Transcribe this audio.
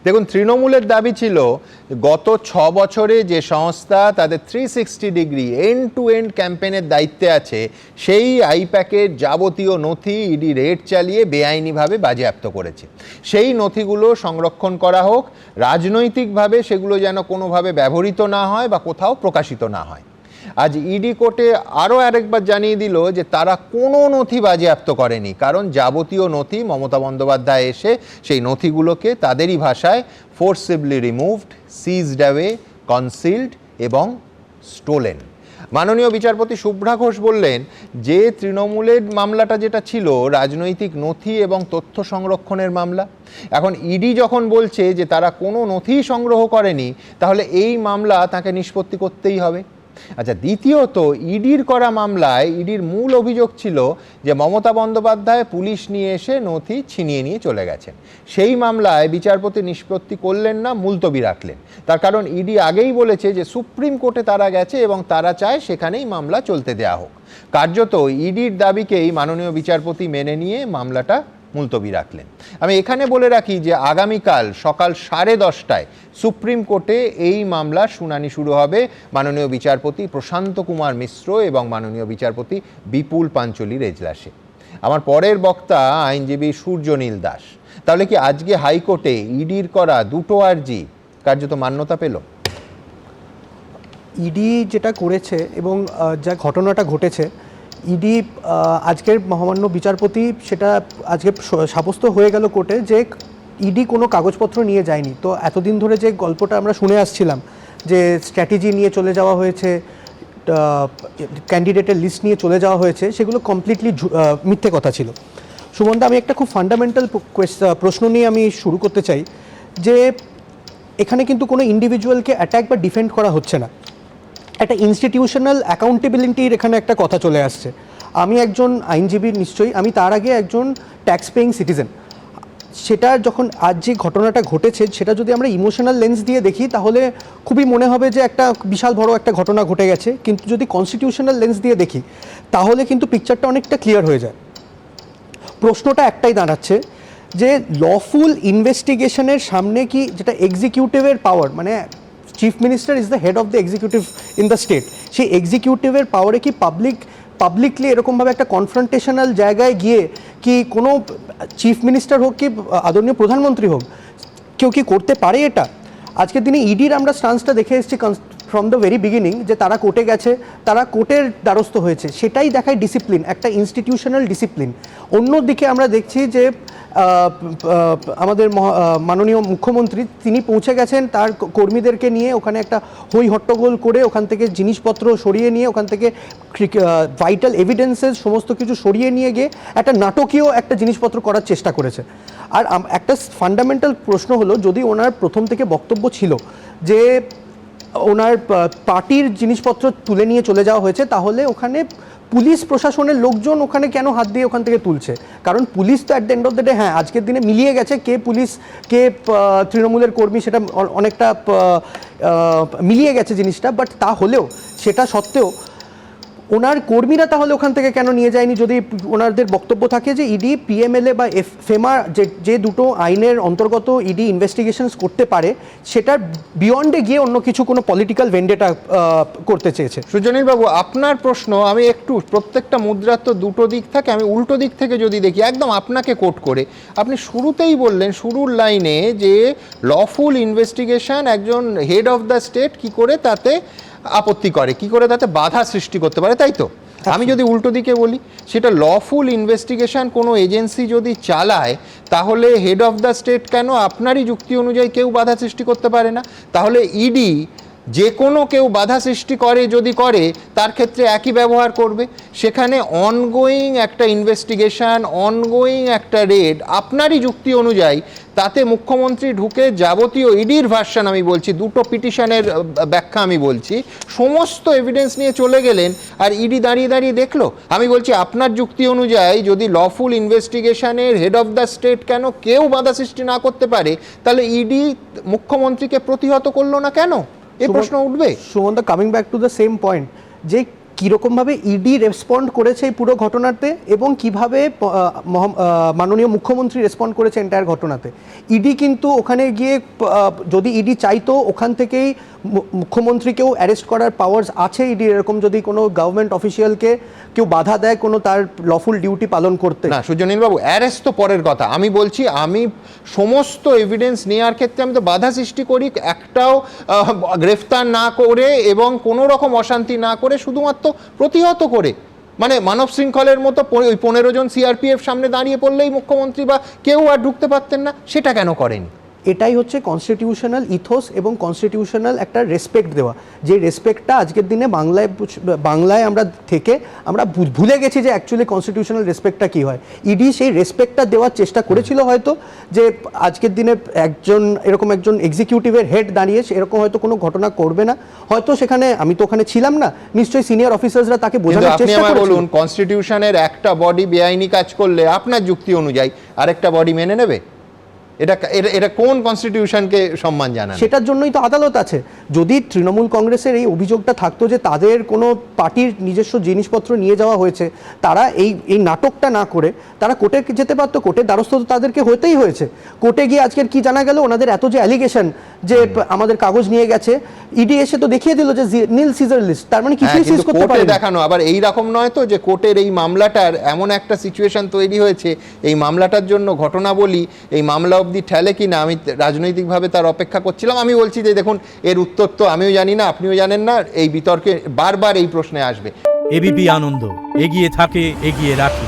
দেখুন, তৃণমূলের দাবি ছিল গত 6 বছরে যে সংস্থা তাদের 360 ডিগ্রি এন্ড টু এন্ড ক্যাম্পেনের দায়িত্বে আছে, সেই আইপ্যাকের যাবতীয় নথি ইডি রেড চালিয়ে বেআইনিভাবে বাজেয়াপ্ত করেছে। সেই নথিগুলো সংরক্ষণ করা হোক, রাজনৈতিকভাবে সেগুলো যেন কোনোভাবে ব্যবহৃত না হয় বা কোথাও প্রকাশিত না হয়। আজ ইডি কোর্টে আরও আরেকবার জানিয়ে দিল যে তারা কোনো নথি বাজেয়াপ্ত করেনি, কারণ যাবতীয় নথি মমতা বন্দ্যোপাধ্যায় এসে সেই নথিগুলোকে তাদেরই ভাষায় ফোর্সিবলি রিমুভড, সিজড অ্যাওয়ে, কনসিলড এবং স্টোলেন। মাননীয় বিচারপতি শুভ্রা ঘোষ বললেন যে তৃণমূলের মামলাটা যেটা ছিল রাজনৈতিক নথি এবং তথ্য সংরক্ষণের মামলা, এখন ইডি যখন বলছে যে তারা কোনো নথি সংগ্রহ করেনি, তাহলে এই মামলা তাকে নিষ্পত্তি করতেই হবে। আচ্ছা, দ্বিতীয়ত, ইডির করা মামলায় ইডির মূল অভিযোগ ছিল যে মমতা বন্দ্যোপাধ্যায় পুলিশ নিয়ে এসে নথি ছিনিয়ে নিয়ে চলে গেছেন। সেই মামলায় বিচারপতি নিষ্পত্তি করলেন না, মুলতবি রাখলেন। তার কারণ ইডি আগেই বলেছে যে সুপ্রিম কোর্টে তারা গেছে এবং তারা চায় সেখানেই মামলা চলতে দেয়া হোক। কার্যত ইডির দাবিকেই মাননীয় বিচারপতি মেনে নিয়ে মামলাটা মুলতবি রাখলেন। আমি এখানে বলে রাখি যে আগামীকাল সকাল 10:30টায় সুপ্রিম কোর্টে এই মামলার শুনানি শুরু হবে মাননীয় বিচারপতি প্রশান্ত কুমার মিশ্র এবং মাননীয় বিচারপতি বিপুল পাঞ্চলির এজলাসে। আমার পরের বক্তা আইনজীবী সূর্যনীল দাস। তাহলে কি আজকে হাইকোর্টে ইডির করা দুটো আর্জি কার্যত মান্যতা পেল? ইডি যেটা করেছে এবং যা ঘটনাটা ঘটেছে, ইডি আজকের মহামান্য বিচারপতি সেটা আজকে সাব্যস্ত হয়ে গেল কোর্টে যে ইডি কোনো কাগজপত্র নিয়ে যায়নি। তো এতদিন ধরে যে গল্পটা আমরা শুনে আসছিলাম যে স্ট্র্যাটেজি নিয়ে চলে যাওয়া হয়েছে, ক্যান্ডিডেটের লিস্ট নিয়ে চলে যাওয়া হয়েছে, সেগুলো কমপ্লিটলি মিথ্যে কথা ছিল। সুমনদা, আমি একটা খুব ফান্ডামেন্টাল প্রশ্ন নিয়ে আমি শুরু করতে চাই যে এখানে কিন্তু কোনো ইন্ডিভিজুয়ালকে অ্যাটাক বা ডিফেন্ড করা হচ্ছে না, একটা ইনস্টিটিউশনাল অ্যাকাউন্টেবিলিটির এখানে একটা কথা চলে আসছে। আমি একজন আইনজীবী নিশ্চয়ই, আমি তার আগে একজন ট্যাক্স পেইং সিটিজেন। সেটা যখন আজ যে ঘটনাটা ঘটেছে সেটা যদি আমরা ইমোশনাল লেন্স দিয়ে দেখি তাহলে খুবই মনে হবে যে একটা বিশাল বড় একটা ঘটনা ঘটে গেছে, কিন্তু যদি কনস্টিটিউশনাল লেন্স দিয়ে দেখি তাহলে কিন্তু পিকচারটা অনেকটা ক্লিয়ার হয়ে যায়। প্রশ্নটা একটাই দাঁড়াচ্ছে যে লফুল ইনভেস্টিগেশনের সামনে কি যেটা এক্সিকিউটিভের পাওয়ার, মানে chief minister is the head of the executive in the state, সেই এক্সিকিউটিভের পাওয়ারে কি পাবলিকলি এরকমভাবে একটা কনফ্রন্টেশনাল জায়গায় গিয়ে কি কোনো চিফ মিনিস্টার হোক কি আদরণীয় প্রধানমন্ত্রী হোক, কেউ কি করতে পারে এটা? আজকের দিনে ইডির আমরা স্টান্সটা দেখে এসেছি ফ্রম দ্য ভেরি বিগিনিং যে তারা কোর্টে গেছে, তারা কোর্টের দ্বারস্থ হয়েছে, সেটাই দেখায় ডিসিপ্লিন, একটা ইনস্টিটিউশনাল ডিসিপ্লিন। অন্যদিকে আমরা দেখছি যে আমাদের মাননীয় মুখ্যমন্ত্রী তিনি পৌঁছে গেছেন তার কর্মীদেরকে নিয়ে, ওখানে একটা হই হট্টগোল করে ওখান থেকে জিনিসপত্র সরিয়ে নিয়ে, ওখান থেকে ভাইটাল এভিডেন্সেস সমস্ত কিছু সরিয়ে নিয়ে গিয়ে একটা নাটকীয় একটা জিনিসপত্র করার চেষ্টা করেছে। আর একটা ফান্ডামেন্টাল প্রশ্ন হলো, যদি ওনার প্রথম থেকে বক্তব্য ছিল যে ওনার পার্টির জিনিসপত্র তুলে নিয়ে চলে যাওয়া হয়েছে, তাহলে ওখানে পুলিশ প্রশাসনের লোকজন ওখানে কেন হাত দিয়ে ওখান থেকে তুলছে? কারণ পুলিশ তো at the end of the day, হ্যাঁ আজকের দিনে মিলিয়ে গেছে কে পুলিশ কে তৃণমূলের কর্মী, সেটা অনেকটা মিলিয়ে গেছে জিনিসটা, বাট তা হলেও সেটা সত্ত্বেও ওনার কর্মীরা তাহলে ওখান থেকে কেন নিয়ে যায়নি? যদি ওনাদের বক্তব্য থাকে যে ইডি পিএমএলএ বা ফেমা যে দুটো আইনের অন্তর্গত ইডি ইনভেস্টিগেশনস করতে পারে, সেটার বিয়ন্ডে গিয়ে অন্য কিছু কোনো পলিটিক্যাল ভেন্ডেটা করতে চেয়েছে। সুজনীল বাবু, আপনার প্রশ্ন, আমি একটু প্রত্যেকটা মুদ্রার তো দুটো দিক থাকে, আমি উল্টো দিক থেকে যদি দেখি, একদম আপনাকে কোট করে আপনি শুরুতেই বললেন, শুরুর লাইনে যে লফুল ইনভেস্টিগেশন একজন হেড অফ দ্য স্টেট কি করে তাতে আপত্তি করে, কি করে তাতে বাধা সৃষ্টি করতে পারে, তাই তো? আমি যদি উল্টো দিকে বলি, সেটা লফুল ইনভেস্টিগেশন কোনো এজেন্সি যদি চালায়, তাহলে হেড অফ দ্য স্টেট কেন আপনারই যুক্তি অনুযায়ী কেউ বাধা সৃষ্টি করতে পারে না? তাহলে ইডি যে কোনো কেউ বাধা সৃষ্টি করে যদি করে, তার ক্ষেত্রে একই ব্যবহার করবে। সেখানে অনগোয়িং একটা ইনভেস্টিগেশন, অনগোয়িং একটা রেড, আপনারই যুক্তি অনুযায়ী তাতে মুখ্যমন্ত্রী ঢুকে যাবতীয় ইডির ভার্সন, আমি বলছি দুটো পিটিশনের ব্যাখ্যা আমি বলছি, সমস্ত এভিডেন্স নিয়ে চলে গেলেন, আর ইডি দাঁড়িয়ে দাঁড়িয়ে দেখলো। আমি বলছি আপনার যুক্তি অনুযায়ী যদি লফুল ইনভেস্টিগেশনের হেড অফ দ্য স্টেট কেন কেউ বাধা সৃষ্টি না করতে পারে, তাহলে ইডি মুখ্যমন্ত্রীকে প্রতিহত করলো না কেন? এই প্রশ্ন উঠবে। Suman da, coming back to the same point, যে কীরকমভাবে ইডি রেসপন্ড করেছে এই পুরো ঘটনাতে এবং কিভাবে মাননীয় মুখ্যমন্ত্রী রেসপন্ড করেছে এন্টায়ার ঘটনাতে। ইডি কিন্তু ওখানে গিয়ে যদি ইডি চাইতো ওখান থেকেই মুখ্যমন্ত্রীকেও অ্যারেস্ট করার পাওয়ার্স আছে ইডি, এরকম যদি কোনো গভর্নমেন্ট অফিসিয়ালকে কেউ বাধা দেয় কোনো তার লফুল ডিউটি পালন করতে। না সুজনীল বাবু, অ্যারেস্ট তো পরের কথা, আমি বলছি আমি সমস্ত এভিডেন্স নেওয়ার ক্ষেত্রে আমি তো বাধা সৃষ্টি করি, একটাও গ্রেফতার না করে এবং কোনো রকম অশান্তি না করে, শুধুমাত্র প্রতিহত করে, মানে মানব শৃঙ্খলের মতো ওই 15 জন সিআরপিএফ সামনে দাঁড়িয়ে পড়লেই মুখ্যমন্ত্রী বা কেউ আর ঢুকতে পারতেন না, সেটা কেন করেন? এটাই হচ্ছে কনস্টিটিউশনাল ইথোস এবং কনস্টিটিউশনাল একটা রেসপেক্ট দেওয়া, যে রেসপেক্টটা আজকের দিনে বাংলায় আমরা থেকে আমরা ভুলে গেছি যে অ্যাকচুয়ালি কনস্টিটিউশনাল রেসপেক্টটা কী হয়। ইডি সেই রেসপেক্টটা দেওয়ার চেষ্টা করেছিল হয়তো, যে আজকের দিনে এরকম একজন এক্সিকিউটিভের হেড দাঁড়িয়ে এরকম হয়তো কোনো ঘটনা করবে না, হয়তো সেখানে আমি তো ওখানে ছিলাম না, নিশ্চয়ই সিনিয়র অফিসার্সরা তাকে বোঝানোর চেষ্টা করেছিল। বলুন, কনস্টিটিউশনের একটা বডি বেআইনি কাজ করলে আপনার যুক্তি অনুযায়ী আরেকটা বডি মেনে নেবে? এটা কোন কনস্টিটিউশনকে সম্মান জানায়? সেটার জন্যই তো আদালত আছে। যদি তৃণমূল কংগ্রেসের এই অভিযোগটা থাকতো যে তাদের কোনো পার্টির নিজস্ব জিনিসপত্র নিয়ে যাওয়া হয়েছে, তারা এই নাটকটা না করে তারা কোর্টে যেতে পারতো, কোর্টের দ্বারস্থ তো তাদেরকে হতেই হয়েছে। কোর্টে গিয়ে আজকের কি জানা গেল, ওনাদের এত যে অ্যালিগেশন যে আমাদের কাগজ নিয়ে গেছে, ইডি এসে তো দেখিয়ে দিল যে নীল সিজার লিস্ট, তার মানে কিছুই সিজ করতে পারে দেখানো। আবার এই রকম নয় তো যে কোর্টের এই মামলাটার এমন একটা সিচুয়েশন তৈরি হয়েছে, এই মামলাটার জন্য ঘটনাবলী এই মামলা অবধি ঠেলে কিনা আমি রাজনৈতিকভাবে তার অপেক্ষা করছিলাম। আমি বলছি যে দেখুন, এর উত্তর তো আমিও জানি না, আপনিও জানেন না, এই বিতর্কে বারবার এই প্রশ্নে আসবে। এবিপি আনন্দ, এগিয়ে থাকে, এগিয়ে রাখে।